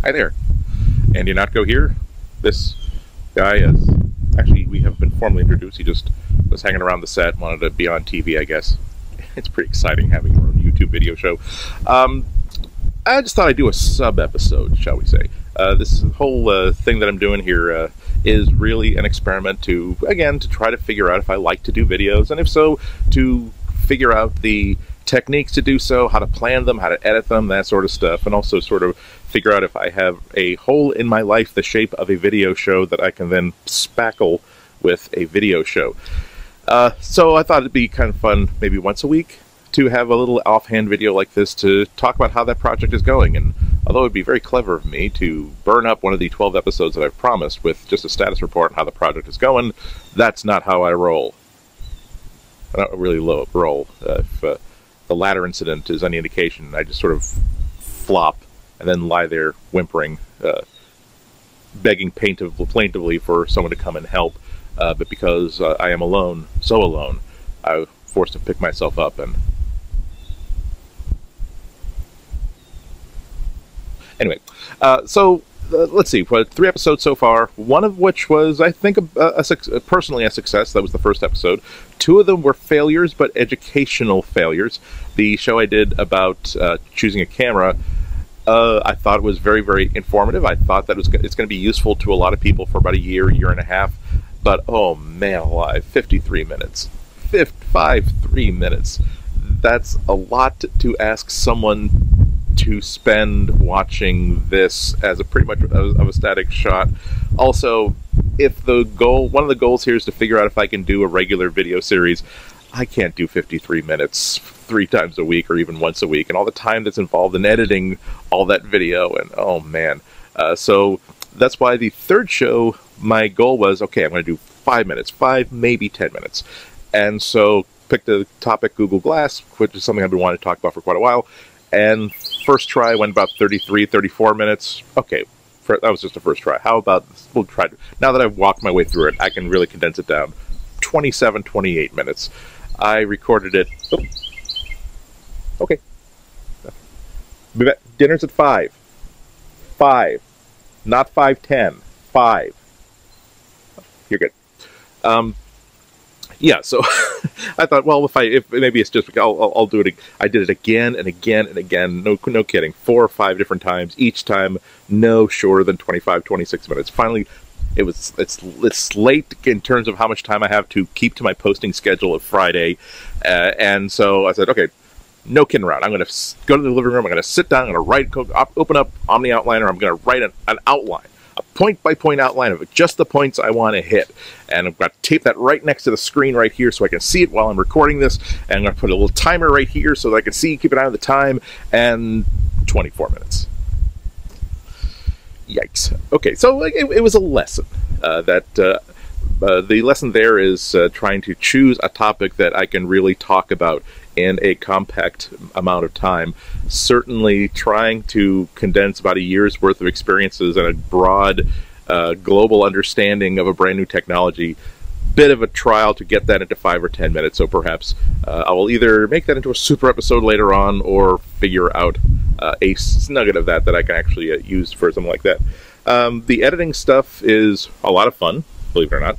Hi there. Andy Notko here. This guy is... Actually, we haven't been formally introduced. He just was hanging around the set, wanted to be on TV, I guess. It's pretty exciting having your own YouTube video show. I just thought I'd do a sub-episode, shall we say. This whole thing that I'm doing here is really an experiment to, again, to try to figure out if I like to do videos, and if so, to figure out the techniques to do so, how to plan them, how to edit them, that sort of stuff, and also sort of figure out if I have a hole in my life the shape of a video show that I can then spackle with a video show. So I thought it'd be kind of fun, maybe once a week, to have a little offhand video like this to talk about how that project is going. And although it would be very clever of me to burn up one of the 12 episodes that I've promised with just a status report on how the project is going, that's not how I roll. I don't really roll. If the latter incident is any indication, I just sort of flop and then lie there whimpering, begging plaintively for someone to come and help. But because I am alone, so alone, I was forced to pick myself up and... Anyway, let's see, 3 episodes so far, one of which was, I think, personally a success. That was the first episode. 2 of them were failures, but educational failures. The show I did about choosing a camera, I thought it was very, very informative. I thought that it's going to be useful to a lot of people for about a year and a half. But, oh man alive, 53 minutes. 53 minutes. That's a lot to ask someone to spend watching this as a pretty much of a static shot. Also, if the goal, one of the goals here is to figure out if I can do a regular video series, I can't do 53 minutes 3 times a week or even once a week, and all the time that's involved in editing all that video, and oh man. So that's why the third show, my goal was, okay, I'm going to do 5 minutes, 5, maybe 10 minutes. And so picked the topic Google Glass, which is something I've been wanting to talk about for quite a while. And first try went about 33, 34 minutes. Okay, that was just a first try. How about, we'll try, now that I've walked my way through it, I can really condense it down. 27, 28 minutes. I recorded it. Oh. Okay. Dinner's at 5. 5. Not 5:10. 5. You're good. Yeah, so I thought, well, if maybe it's just, I'll do it. I did it again and again and again. No kidding. 4 or 5 different times. Each time, no shorter than 25, 26 minutes. Finally, it's late in terms of how much time I have to keep to my posting schedule of Friday, and so I said, okay, no kidding around. I'm going to go to the living room. I'm going to sit down. I'm going to open up Omni Outliner. I'm going to write an outline. A point-by-point outline of just the points I want to hit. And I'm going to tape that right next to the screen right here so I can see it while I'm recording this. And I'm going to put a little timer right here so that I can see, keep an eye on the time, and 24 minutes. Yikes. Okay, so it was a lesson. The lesson there is trying to choose a topic that I can really talk about in a compact amount of time. Certainly trying to condense about a year's worth of experiences and a broad global understanding of a brand new technology. Bit of a trial to get that into 5 or 10 minutes, so perhaps I will either make that into a super episode later on or figure out a nugget of that I can actually use for something like that. The editing stuff is a lot of fun, believe it or not.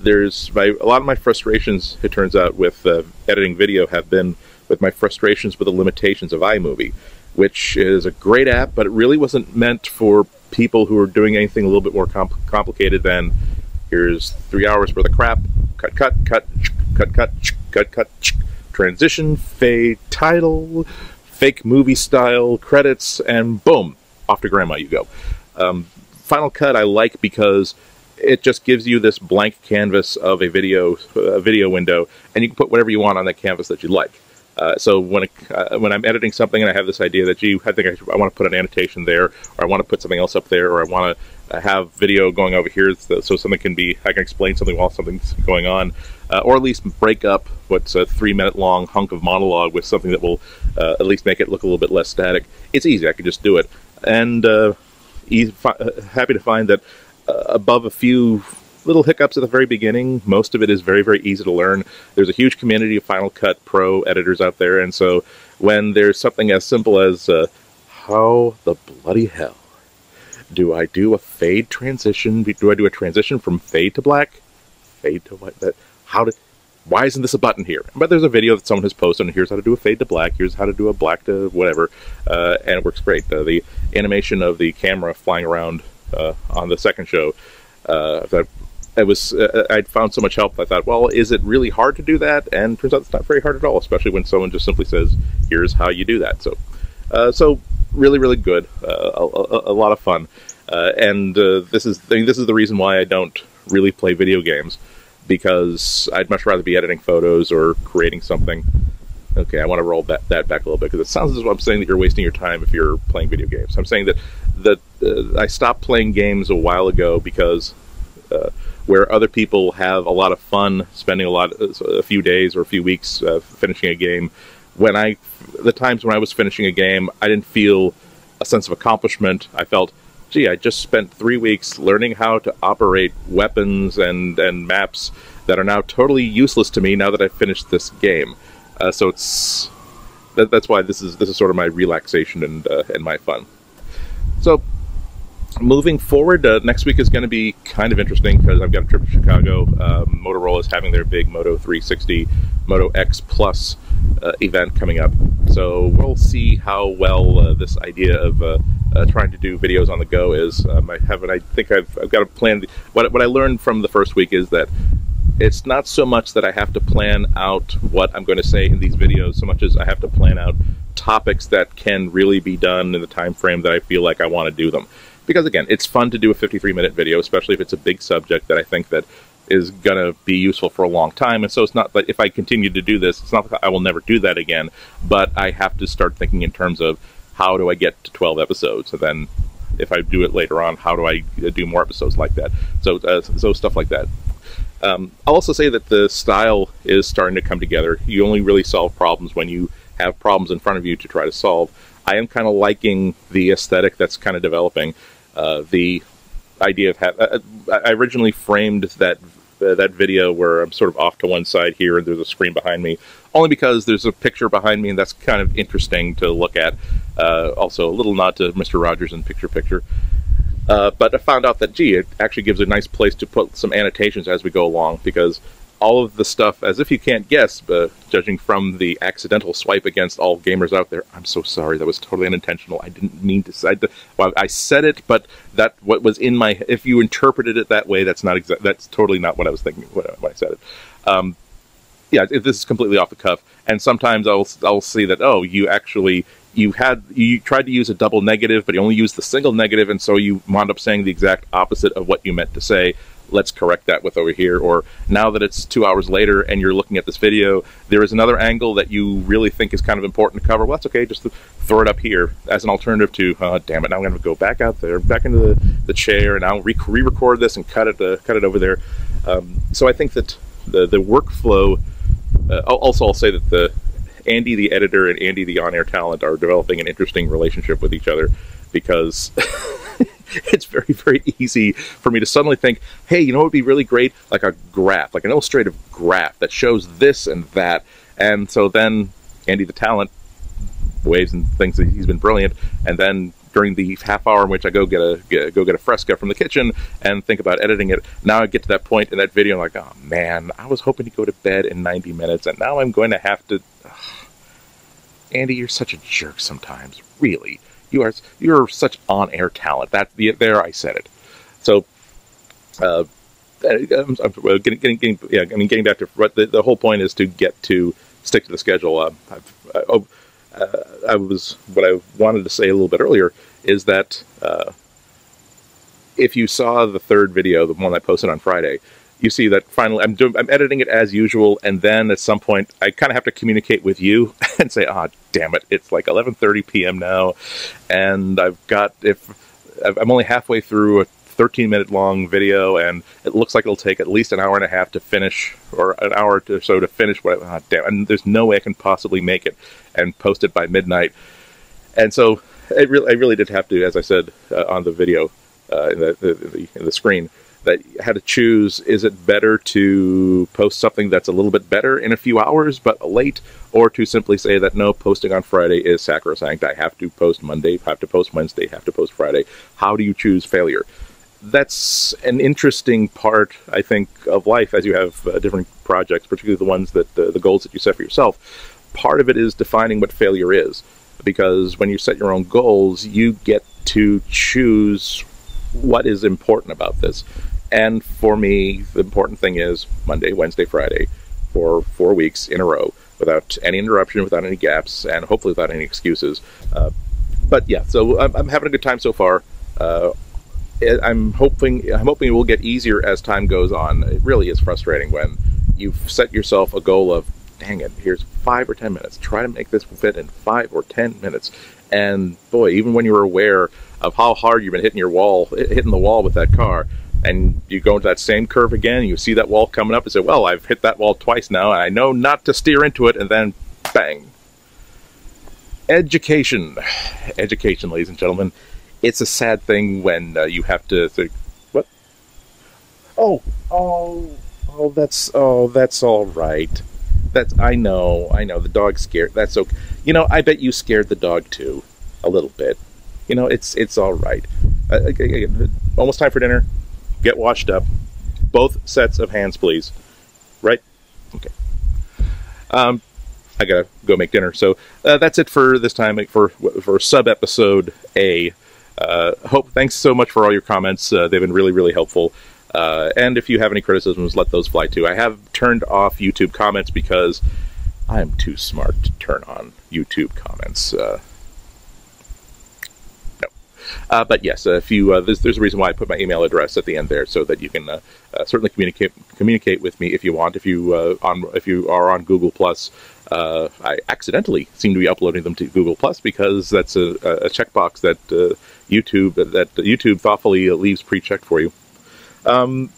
A lot of my frustrations, it turns out, with editing video have been with my frustrations with the limitations of iMovie, which is a great app, but it really wasn't meant for people who are doing anything a little bit more complicated than, here's 3 hours worth of crap, cut, transition, fade, title, fake movie style, credits, and boom, off to grandma you go. Final Cut I like because it just gives you this blank canvas of a video window, and you can put whatever you want on that canvas that you like. So when I'm editing something and I have this idea that, gee, I want to put an annotation there, or I want to put something else up there, or I want to have video going over here so something I can explain something while something's going on, or at least break up what's a 3-minute long hunk of monologue with something that will at least make it look a little bit less static. It's easy. I can just do it. And happy to find that above a few little hiccups at the very beginning, most of it is very, very easy to learn. There's a huge community of Final Cut Pro editors out there, and so when there's something as simple as how the bloody hell Do I do a fade transition? Do I do a transition from fade to black? Fade to white? Why isn't this a button here? But there's a video that someone has posted, and here's how to do a fade to black, here's how to do a black to whatever, and it works great. The animation of the camera flying around on the second show, I'd found so much help. I thought, well, is it really hard to do that? And turns out it's not very hard at all, especially when someone just simply says, here's how you do that. So really, really good, a lot of fun, and this is the reason why I don't really play video games, because I'd much rather be editing photos or creating something. Okay, I want to roll that back a little bit, because it sounds as though I'm saying that you're wasting your time if you're playing video games. I'm saying that I stopped playing games a while ago because where other people have a lot of fun spending a few days or a few weeks finishing a game, the times when I was finishing a game, I didn't feel a sense of accomplishment. I felt, gee, I just spent 3 weeks learning how to operate weapons and maps that are now totally useless to me now that I've finished this game. So that's why this is sort of my relaxation and my fun. So moving forward, next week is going to be kind of interesting because I've got a trip to Chicago. Motorola is having their big Moto 360 Moto X Plus event coming up. So we'll see how well this idea of trying to do videos on the go is. I think I've got a plan. What I learned from the first week is that it's not so much that I have to plan out what I'm going to say in these videos, so much as I have to plan out topics that can really be done in the time frame that I feel like I want to do them. Because again, it's fun to do a 53-minute video, especially if it's a big subject that I think that is going to be useful for a long time. And so it's not that if I continue to do this, it's not that I will never do that again, but I have to start thinking in terms of how do I get to 12 episodes? And then if I do it later on, how do I do more episodes like that? So stuff like that. I'll also say that the style is starting to come together. You only really solve problems when you have problems in front of you to try to solve. I am kind of liking the aesthetic that's kind of developing. The idea of I originally framed that video where I'm sort of off to one side here and there's a screen behind me, only because there's a picture behind me and that's kind of interesting to look at. Also, a little nod to Mr. Rogers in Picture. But I found out that, gee, it actually gives a nice place to put some annotations as we go along, because all of the stuff, as if you can't guess, judging from the accidental swipe against all gamers out there, I'm so sorry, that was totally unintentional. I didn't mean to say that. Well, I said it, but what was in my, if you interpreted it that way, that's totally not what I was thinking when I said it. Yeah, this is completely off the cuff, and sometimes I'll see that, oh, you tried to use a double negative, but you only used the single negative, and so you wound up saying the exact opposite of what you meant to say. Let's correct that with over here. Or now that it's 2 hours later and you're looking at this video, there is another angle that you really think is kind of important to cover. Well, that's okay, just throw it up here as an alternative to, oh, damn it, now I'm going to go back out there, back into the chair, and I'll re-record this and cut it over there. So I think that the workflow, also I'll say that Andy the editor and Andy the on-air talent are developing an interesting relationship with each other, because it's very, very easy for me to suddenly think, hey, you know what would be really great? Like a graph, like an illustrative graph that shows this and that. And so then Andy the talent waves and thinks that he's been brilliant, and then during the half hour in which I go get a Fresca from the kitchen and think about editing it, now I get to that point in that video, I'm like, oh man, I was hoping to go to bed in 90 minutes, and now I'm going to have to... Andy, you're such a jerk sometimes. Really, you're such on-air talent. There, I said it. So, getting back to what the whole point is, to stick to the schedule. What I wanted to say a little bit earlier is that if you saw the third video, the one I posted on Friday, you see that finally I'm editing it as usual, and then at some point I kind of have to communicate with you and say, ah, damn it, it's like 11:30 p.m. now, and I'm only halfway through a 13-minute long video, and it looks like it'll take at least an hour and a half to finish, or an hour or so to finish damn, and there's no way I can possibly make it and post it by midnight. And so I really did have to, as I said on the video, in the screen, that you had to choose, is it better to post something that's a little bit better in a few hours but late, or to simply say that no, posting on Friday is sacrosanct, I have to post Monday, have to post Wednesday, have to post Friday? How do you choose failure? That's an interesting part, I think, of life as you have different projects, particularly the ones that the goals that you set for yourself. Part of it is defining what failure is, because when you set your own goals, you get to choose what is important about this. And for me, the important thing is Monday, Wednesday, Friday for 4 weeks in a row, without any interruption, without any gaps, and hopefully without any excuses. But yeah, so I'm having a good time so far. I'm hoping it will get easier as time goes on. It really is frustrating when you've set yourself a goal of, dang it, here's 5 or 10 minutes. Try to make this fit in 5 or 10 minutes. And boy, even when you're aware of how hard you've been hitting the wall with that car, and you go into that same curve again, and you see that wall coming up and say, well, I've hit that wall twice now, and I know not to steer into it, and then bang. Education, ladies and gentlemen. It's a sad thing when you have to think, what? That's all right. I know, the dog's scared. That's okay. You know, I bet you scared the dog too, a little bit. You know, it's all right. Almost time for dinner. Get washed up. Both sets of hands, please. Right? Okay. I gotta go make dinner. So that's it for this time for Sub Episode A. Thanks so much for all your comments. They've been really, really helpful. And if you have any criticisms, let those fly too. I have turned off YouTube comments because I'm too smart to turn on YouTube comments. No. But yes, if you there's a reason why I put my email address at the end there, so that you can certainly communicate with me if you want. If you are on Google Plus. I accidentally seem to be uploading them to Google Plus because that's a checkbox that YouTube thoughtfully leaves pre-checked for you. I'll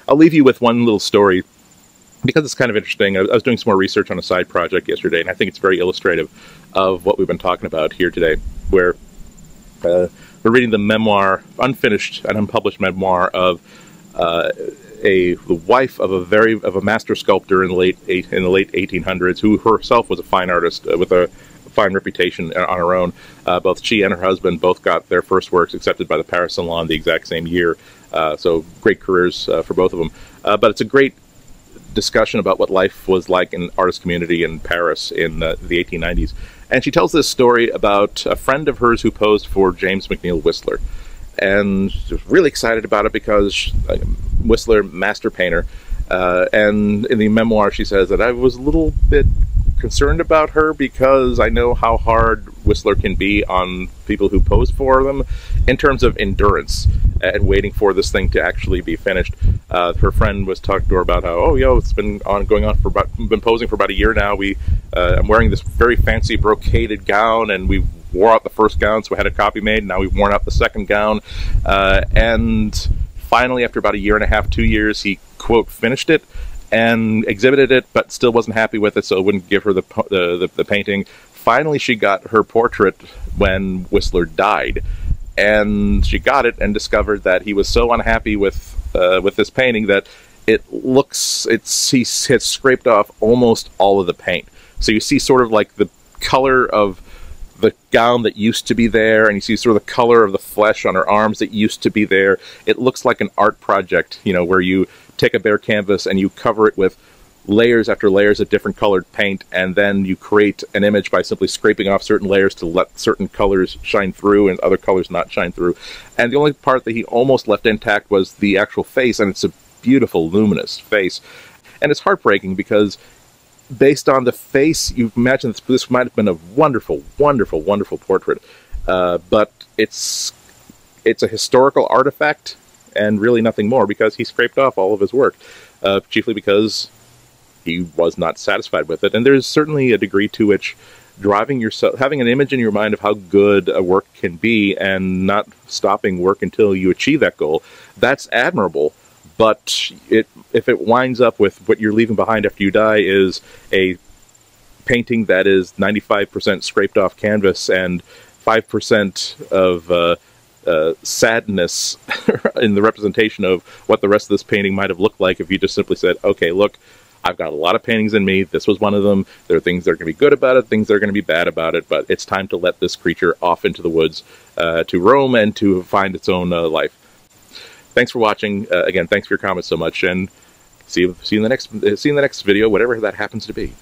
leave you with one little story because it's kind of interesting. I was doing some more research on a side project yesterday, and I think it's very illustrative of what we've been talking about here today, where we're reading the memoir, unfinished and unpublished memoir of the wife of a master sculptor in the late 1800s, who herself was a fine artist with a fine reputation on her own. Both she and her husband both got their first works accepted by the Paris Salon the exact same year. So great careers for both of them. But it's a great discussion about what life was like in artist community in Paris in the 1890s. And she tells this story about a friend of hers who posed for James McNeill Whistler. And she was really excited about it because Whistler, master painter, and in the memoir she says that I was a little bit concerned about her because I know how hard Whistler can be on people who pose for them in terms of endurance and waiting for this thing to actually be finished. Her friend was talking to her about how, it's been been posing for about a year now. I'm wearing this very fancy brocaded gown, and we wore out the first gown, so we had a copy made. Now we've worn out the second gown, and finally, after about a year and a half, 2 years, he, quote, finished it and exhibited it, but still wasn't happy with it, so it wouldn't give her the painting. Finally, she got her portrait when Whistler died, and she got it and discovered that he was so unhappy with this painting that he had scraped off almost all of the paint. So you see sort of like the color of the gown that used to be there, and you see sort of the color of the flesh on her arms that used to be there. It looks like an art project, where you take a bare canvas and you cover it with layers after layers of different colored paint, and then you create an image by simply scraping off certain layers to let certain colors shine through and other colors not shine through. And the only part that he almost left intact was the actual face, and it's a beautiful, luminous face. And it's heartbreaking because based on the face, you imagine this might have been a wonderful, wonderful, wonderful portrait. But it's a historical artifact and really nothing more, because he scraped off all of his work, chiefly because he was not satisfied with it. And there's certainly a degree to which having an image in your mind of how good a work can be and not stopping work until you achieve that goal, that's admirable. But if it winds up with what you're leaving behind after you die is a painting that is 95% scraped off canvas and 5% of sadness in the representation of what the rest of this painting might have looked like if you just simply said, okay, look, I've got a lot of paintings in me. This was one of them. There are things that are going to be good about it, things that are going to be bad about it, but it's time to let this creature off into the woods to roam and to find its own life. Thanks for watching. Again, thanks for your comments so much, and see you in the next video, whatever that happens to be.